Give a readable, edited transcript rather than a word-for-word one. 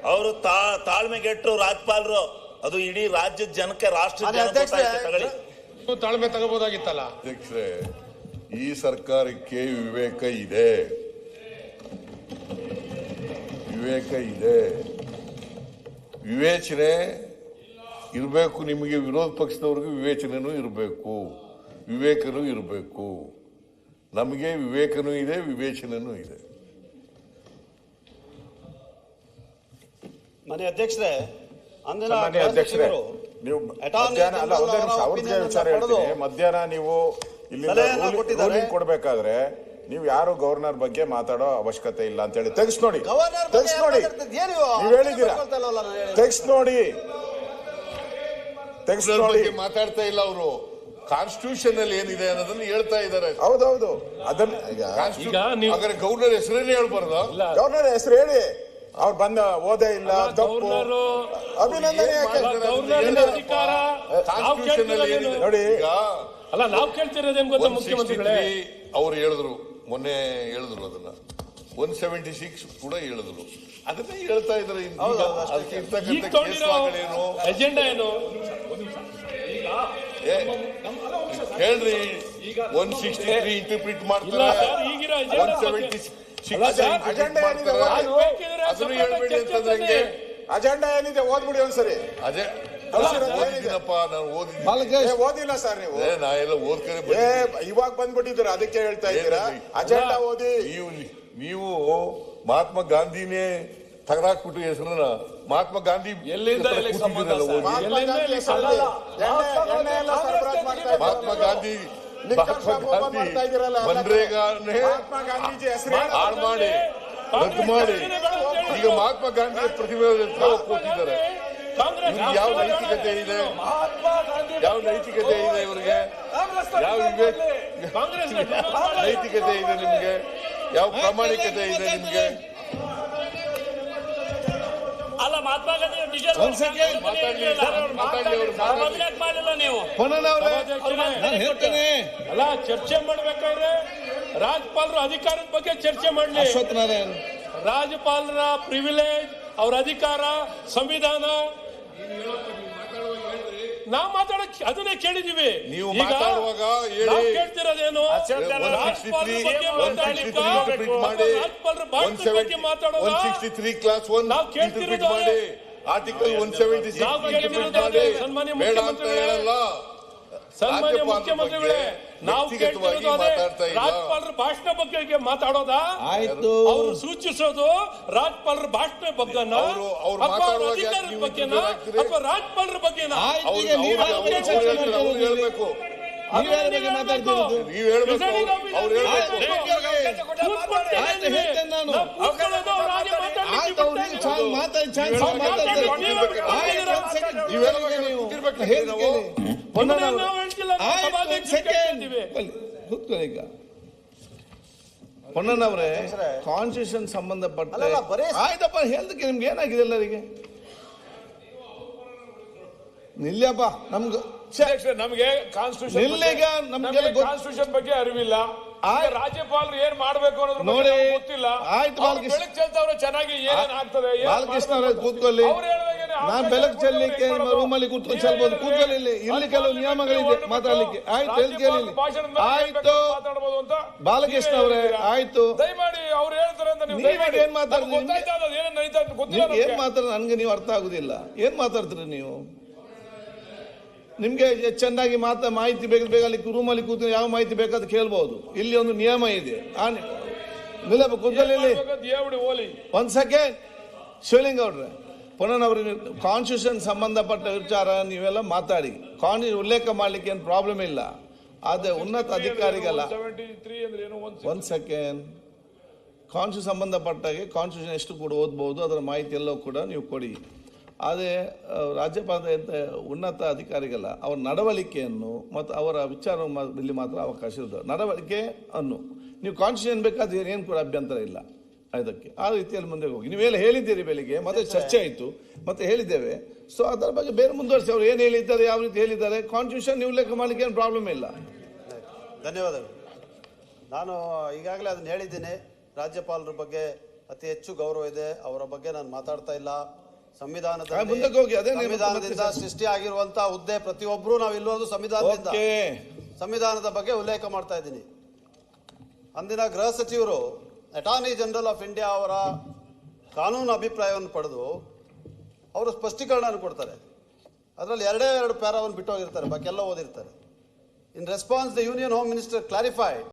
ಅವರು ತಾಳ್ಮೆಗೆಟ್ಟರು ರಾಜ್ಯಪಾಲರು. ಅದು ಇಡೀ ರಾಜ್ಯದ ಜನಕ್ಕೆ ರಾಷ್ಟ್ರದ ತಗೊಳ್ಳಿ. ತಾಳ್ಮೆ ತಗೋಬಹುದಾಗಿತ್ತಲ್ಲ ಅಧ್ಯಕ್ಷರೇ. ಈ ಸರ್ಕಾರಕ್ಕೆ ವಿವೇಕ ಇದೆ, ವಿವೇಚನೆ ಇರಬೇಕು. ನಿಮಗೆ ವಿರೋಧ ಪಕ್ಷದವ್ರಿಗೆ ವಿವೇಚನೆನೂ ಇರಬೇಕು, ವಿವೇಕನೂ ಇರಬೇಕು. ನಮಗೆ ವಿವೇಕನೂ ಇದೆ, ವಿವೇಚನೆನೂ ಇದೆ. ಮನೆ ಅಧ್ಯಕ್ಷರೇ, ಅಧ್ಯಕ್ಷರೇ, ನೀವು ವಿಚಾರ ಹೇಳ್ತೀನಿ. ಮಧ್ಯಾಹ್ನ ನೀವು ಇಲ್ಲಿ ರೂಲಿಂಗ್ ಕೊಡ್ಬೇಕಾದ್ರೆ ನೀವು ಯಾರು ಗವರ್ನರ್ ಬಗ್ಗೆ ಮಾತಾಡೋ ಅವಶ್ಯಕತೆ ಇಲ್ಲ ಅಂತ ಹೇಳಿ ತೆಗೆಸ್ ನೋಡಿ, ನೀವು ಹೇಳಿದ್ದೀರಾ, ತೆಗೆಸ್ ನೋಡಿ ಮಾತಾಡ್ತಾ ಇಲ್ಲ ಅವರು. ಕಾನ್ಸ್ಟಿಟ್ಯೂಷನ್ ಅಲ್ಲಿ ಏನಿದೆ ಅನ್ನೋದನ್ನ ಹೇಳ್ತಾ ಇದ್ದಾರೆ. ಹೌದೌದು, ಅದನ್ನ ಗವರ್ನರ್ ಹೆಸರೇನೆ ಹೇಳ್ಬಾರ್ದು. ಗವರ್ನರ್ ಹೆಸರು ಹೇಳಿ, ಅವ್ರು ಬಂದ ಓದೇ ಇಲ್ಲ, ತಪ್ಪು. ಅಭಿನಂದನೆ ನೋಡಿ. ಅಲ್ಲ, ನಾವು ಕೇಳ್ತಿರೋದೇನು ಗೊತ್ತಾ ಮುಖ್ಯಮಂತ್ರಿಗಳೇ, ಅವ್ರು ಹೇಳಿದ್ರು, ಮೊನ್ನೆ ಹೇಳಿದ್ರು, ಅದನ್ನ 176 ಕೂಡ ಹೇಳಿದ್ರು. ಅದನ್ನೇ ಹೇಳ್ತಾ ಇದ್ದಾರೆ. ಎಜೆಂಡಾ ಏನು ಹೇಳ್ರಿ. 163 ಇಂಟರ್ಪ್ರಿಟ್ ಮಾಡ್ತಾರೆ, 176 ಅಜೆಂಡಾ ಏನಿದೆ ಓದ್ಬಿಡಿ ಒಂದ್ಸರಿ. ಓದಿಲ್ಲ ಸರ್ ನೀವು, ಇವಾಗ ಬಂದ್ಬಿಟ್ಟಿದ್ದೀರ, ಅದಕ್ಕೆ ಹೇಳ್ತಾ ಇದ್ದೀರಾ ಅಜೆಂಡಾ ಓದಿ. ನೀವು ಮಹಾತ್ಮ ಗಾಂಧಿನೇ ತಗದಾಕ್ಬಿಟ್ಟು ಹೆಸರನ್ನ ಮಹಾತ್ಮ ಗಾಂಧಿ ಎಲ್ಲಿಂದ ಮಹಾತ್ಮ ಗಾಂಧಿ ಮನ್ರೇಗಾನೇ ಹಾಳು ಮಾಡಿ ರದ್ದು ಮಾಡಿ ಈಗ ಮಹಾತ್ಮ ಗಾಂಧಿ ಪ್ರತಿಭೆ ಕೊಟ್ಟಿದ್ದಾರೆ. ಯಾವ ನೈತಿಕತೆ ಇದೆ? ಯಾವ ನೈತಿಕತೆ ಇದೆ ಇವರಿಗೆ? ಯಾವ ನೈತಿಕತೆ ಇದೆ ನಿಮ್ಗೆ? ಯಾವ ಪ್ರಾಮಾಣಿಕತೆ ಇದೆ ನಿಮ್ಗೆ? ಅಲ್ಲ, ಮಹಾತ್ಮ ಗಾಂಧಿ ಅಲ್ಲ, ಚರ್ಚೆ ಮಾಡ್ಬೇಕಾದ್ರೆ ರಾಜ್ಯಪಾಲರು ಅಧಿಕಾರದ ಬಗ್ಗೆ ಚರ್ಚೆ ಮಾಡ್ಲಿ. ರಾಜ್ಯಪಾಲರ ಪ್ರಿವಿಲೇಜ್, ಅವ್ರ ಅಧಿಕಾರ, ಸಂವಿಧಾನ ನಾವು ಮಾತಾಡಕ್ ಅದನ್ನೇ ಕೇಳಿದೀವಿ. ನೀವು ಮಾತಾಡುವಾಗ ಕೇಳ್ತಿರೋದೇನು? ರಾಜ್ಯಪಾಲರ ಭಾಷೆ ಬಗ್ಗೆ ಮಾತಾಡೋದು. 163 ಕ್ಲಾಸ್ 1 ನಾವು ಕೇಳ್ತಿರೋದು ಆರ್ಟಿಕಲ್ 176 ಸನ್ಮಾನ್ಯ ಮುಖ್ಯಮಂತ್ರಿಗಳೇ, ಸನ್ಮಾನ್ಯ ಮುಖ್ಯಮಂತ್ರಿಗಳೇ, ನಾವು ರಾಜ್ಯಪಾಲರ ಭಾಷಣ ಬಗ್ಗೆ ಮಾತಾಡೋದಾ? ಅವರು ಸೂಚಿಸೋದು ರಾಜ್ಯಪಾಲರ ಭಾಷಣ ಬಗ್ಗೆನಾ, ಅಧಿಕಾರದ ಬಗ್ಗೆನಾ, ಅಥವಾ ರಾಜ್ಯಪಾಲರ ಬಗ್ಗೆನಾ? ಹೇಳ್ಬೇಕು. ಪೊನ್ನಣ್ಣವ್ರೆ, ಕಾನ್ಸ್ಟಿಟ್ಯೂಷನ್ ಸಂಬಂಧಪಟ್ಟ ಆಯ್ತಪ್ಪ, ಹೇಳದಕ್ಕೆ ನಿಮ್ಗೆ ಏನಾಗಿದೆ ಎಲ್ಲರಿಗೆ? ನಿಲ್ಲಪ್ಪ, ನಮ್ಗೆ ಕಾನ್ಸ್ಟಿಟ್ಯೂಷನ್ ಬಗ್ಗೆ ಅರಿವಿಲ್ಲ. ರಾಜ್ಯಪಾಲರು ಏನ್ ಮಾಡ್ಬೇಕು ಅನ್ನೋದು ನೋಡಿ ಗೊತ್ತಿಲ್ಲ. ಬೆಳಕು ಚೆಲ್ತವ್ರೆ ಚೆನ್ನಾಗಿ, ಏನೇನ್ ಆಗ್ತದೆ. ಬಾಲಕೃಷ್ಣ ಅವರೇ ಕೂತ್ಕೊಳ್ಳಿ, ನಾನ್ ಬೆಳಕು ಚೆಲ್ಲಿಕ್ಕೆ ರೂಮಲ್ಲಿ ಕೂತ್ಕೊಂಡು ಚೆಲ್ಬಹುದು. ಕೂತ್ಕೊಳ್ಳಿ, ಇಲ್ಲಿ ಕೆಲವು ನಿಯಮಗಳಿದೆ ಮಾತಾಡ್ಲಿಕ್ಕೆ. ಆಯ್ತು, ಕೇಳಿ. ಆಯ್ತು ಬಾಲಕೃಷ್ಣ ಅವರೇ, ಆಯ್ತು. ದಯಮಾಡಿ ಅವ್ರು ಹೇಳ್ತಾರೆ ಅಂತ ಏನ್ ಮಾತಾಡ್ತೀರಿ? ಏನ್ ಮಾತಾಡ ನನ್ಗೆ ನೀವು ಅರ್ಥ ಆಗುದಿಲ್ಲ. ಏನ್ ಮಾತಾಡ್ತೀರಿ ನೀವು? ನಿಮ್ಗೆ ಚೆನ್ನಾಗಿ ಮಾಹಿತಿ ಬೇಗ ಅಲ್ಲಿ ರೂಮಲ್ಲಿ ಕೂತು ಯಾವ ಮಾಹಿತಿ ಬೇಕಾದ ಕೇಳ್ಬಹುದು. ಇಲ್ಲಿ ಒಂದು ನಿಯಮ ಇದೆ. ಒಂದ್ ಸೆಕೆಂಡ್ ಶಿವಲಿಂಗ ಅವ್ರೆ, ಪುನಃ ಕಾನ್ಸ್ಟಿಟ್ಯೂಷನ್ ಸಂಬಂಧಪಟ್ಟ ವಿಚಾರ ನೀವೆಲ್ಲ ಮಾತಾಡಿ, ಉಲ್ಲೇಖ ಮಾಡ್ಲಿಕ್ಕೆ ಏನು ಪ್ರಾಬ್ಲಮ್ ಇಲ್ಲ. ಆದ್ರೆ ಉನ್ನತ ಅಧಿಕಾರಿಗಲ್ಲ. ಒಂದ್ ಸೆಕೆಂಡ್, ಕಾನ್ಸ್ಟಿಟ್ಯೂಷನ್ ಸಂಬಂಧಪಟ್ಟಾಗೆ ಕಾನ್ಸ್ಟಿಟ್ಯೂಷನ್ ಎಷ್ಟು ಕೂಡ ಓದ್ಬಹುದು, ಅದರ ಮಾಹಿತಿ ಎಲ್ಲವೂ ಕೂಡ ನೀವು ಕೊಡಿ. ಆದರೆ ರಾಜ್ಯಪಾಲರ ಉನ್ನತ ಅಧಿಕಾರಿಗಲ್ಲ, ಅವರ ನಡವಳಿಕೆಯನ್ನು ಮತ್ತು ಅವರ ವಿಚಾರ ಇಲ್ಲಿ ಮಾತ್ರ ಅವಕಾಶ ಇರ್ತದೆ. ನಡವಳಿಕೆ ಅನ್ನು ನೀವು ಕಾನ್ಸ್ಟಿಟ್ಯೂಷನ್ ಬೇಕಾದ್ರೆ ಏನು ಕೂಡ ಅಭ್ಯಂತರ ಇಲ್ಲ. ಅದಕ್ಕೆ ಆ ರೀತಿಯಲ್ಲಿ ಮುಂದೆ ಹೋಗಿ ನೀವೆಲ್ಲ ಹೇಳಿದ್ದೀರಿ ಬೆಳಿಗ್ಗೆ, ಮತ್ತೆ ಚರ್ಚೆ ಆಯಿತು, ಮತ್ತೆ ಹೇಳಿದ್ದೇವೆ. ಸೊ ಅದರ ಬಗ್ಗೆ ಬೇರೆ ಮುಂದುವರಿಸಿ. ಅವ್ರು ಏನು ಹೇಳಿದ್ದಾರೆ, ಯಾವ ರೀತಿ ಹೇಳಿದ್ದಾರೆ, ಕಾನ್ಸ್ಟಿಟ್ಯೂಷನ್ ಉಲ್ಲೇಖ ಮಾಡಲಿಕ್ಕೆ ಏನು ಪ್ರಾಬ್ಲಮ್ ಇಲ್ಲ. ಧನ್ಯವಾದಗಳು. ನಾನು ಈಗಾಗಲೇ ಅದನ್ನು ಹೇಳಿದ್ದೇನೆ. ರಾಜ್ಯಪಾಲರ ಬಗ್ಗೆ ಅತಿ ಹೆಚ್ಚು ಗೌರವ ಇದೆ. ಅವರ ಬಗ್ಗೆ ನಾನು ಮಾತಾಡ್ತಾ ಇಲ್ಲ. ಮುಂದಕ್ಕೆ ಹೋಗಿ, ಅದೇ ನಿಮ್ಮ ಸಂವಿಧಾನದಿಂದ ಸೃಷ್ಟಿ ಆಗಿರುವಂತಹ ಹುದ್ದೆ ಪ್ರತಿಯೊಬ್ಬರು ನಾವು ಇಲ್ಲೋದು ಸಂವಿಧಾನದಿಂದ. ಸಂವಿಧಾನದ ಬಗ್ಗೆ ಉಲ್ಲೇಖ ಮಾಡ್ತಾ ಇದ್ದೀನಿ. ಅಂದಿನ ಗೃಹ ಸಚಿವರು ಅಟಾರ್ನಿ ಜನರಲ್ ಆಫ್ ಇಂಡಿಯಾ ಅವರ ಕಾನೂನು ಅಭಿಪ್ರಾಯವನ್ನು ಪಡೆದು ಅವರು ಸ್ಪಷ್ಟೀಕರಣ ಕೊಡ್ತಾರೆ. ಅದರಲ್ಲಿ ಎರಡು ಪ್ಯಾರಾವನ್ನು ಬಿಟ್ಟು ಹೋಗಿರ್ತಾರೆ, ಬಾಕಿ ಎಲ್ಲ ಓದಿರ್ತಾರೆ. ಇನ್ response the union home minister clarified